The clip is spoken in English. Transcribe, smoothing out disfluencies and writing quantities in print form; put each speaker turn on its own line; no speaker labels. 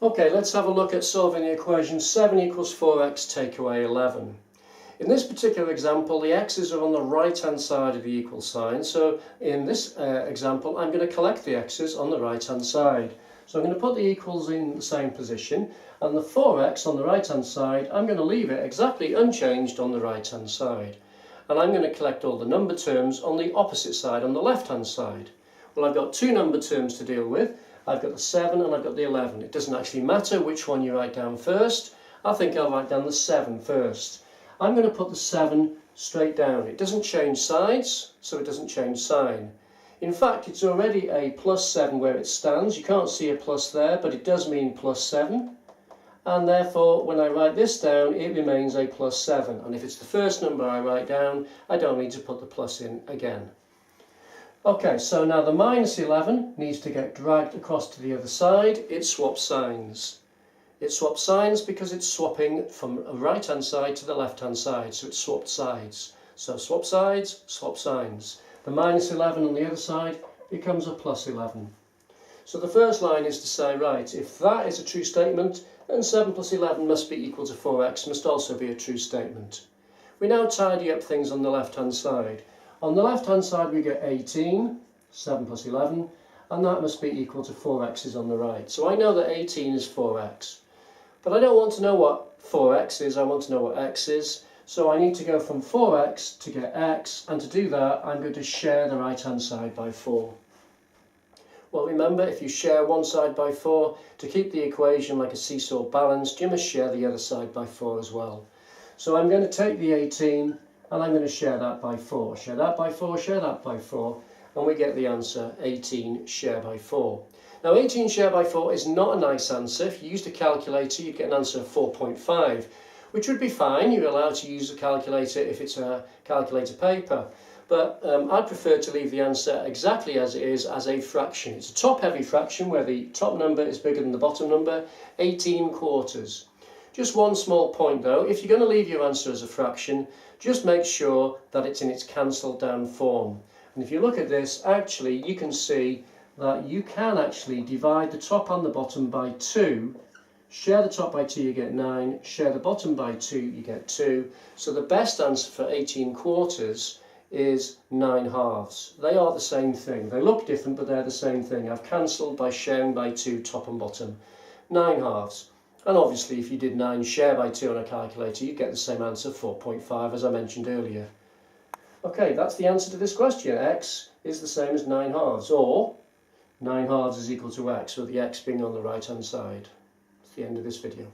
Okay, let's have a look at solving the equation 7 equals 4x take away 11. In this particular example, the x's are on the right hand side of the equal sign, so in this example I'm going to collect the x's on the right hand side. So I'm going to put the equals in the same position, and the 4x on the right hand side I'm going to leave it exactly unchanged on the right hand side. And I'm going to collect all the number terms on the opposite side, on the left hand side. Well, I've got two number terms to deal with. I've got the 7 and I've got the 11. It doesn't actually matter which one you write down first. I think I'll write down the 7 first. I'm going to put the 7 straight down. It doesn't change sides, so it doesn't change sign. In fact, it's already a plus 7 where it stands. You can't see a plus there, but it does mean plus 7. And therefore, when I write this down, it remains a plus 7. And if it's the first number I write down, I don't need to put the plus in again. Okay, so now the minus 11 needs to get dragged across to the other side. It swaps signs. It swaps signs because it's swapping from the right hand side to the left hand side, so it's swapped sides. So swap sides, swap signs. The minus 11 on the other side becomes a plus 11. So the first line is to say, right, if that is a true statement, then 7 plus 11 must be equal to 4x, must also be a true statement. We now tidy up things on the left hand side. On the left hand side we get 18, 7 plus 11, and that must be equal to 4x's on the right. So I know that 18 is 4x. But I don't want to know what 4x is, I want to know what x is. So I need to go from 4x to get x, and to do that I'm going to share the right hand side by 4. Well, remember, if you share one side by 4, to keep the equation like a seesaw balanced, you must share the other side by 4 as well. So I'm going to take the 18 and I'm going to share that by 4. Share that by 4, share that by 4, and we get the answer 18 share by 4. Now 18 share by 4 is not a nice answer. If you used a calculator you'd get an answer of 4.5, which would be fine. You're allowed to use a calculator if it's a calculator paper. But I'd prefer to leave the answer exactly as it is, as a fraction. It's a top-heavy fraction where the top number is bigger than the bottom number, 18 quarters. Just one small point though, if you're going to leave your answer as a fraction, just make sure that it's in its cancelled down form. And if you look at this, actually you can see that you can actually divide the top and the bottom by 2. Share the top by 2, you get 9. Share the bottom by 2, you get 2. So the best answer for 18 quarters is 9 halves. They are the same thing. They look different, but they're the same thing. I've cancelled by sharing by 2 top and bottom. 9 halves. And obviously if you did 9 share by 2 on a calculator, you'd get the same answer, 4.5, as I mentioned earlier. Okay, that's the answer to this question. X is the same as 9 halves, or 9 halves is equal to x, with the x being on the right hand side. That's the end of this video.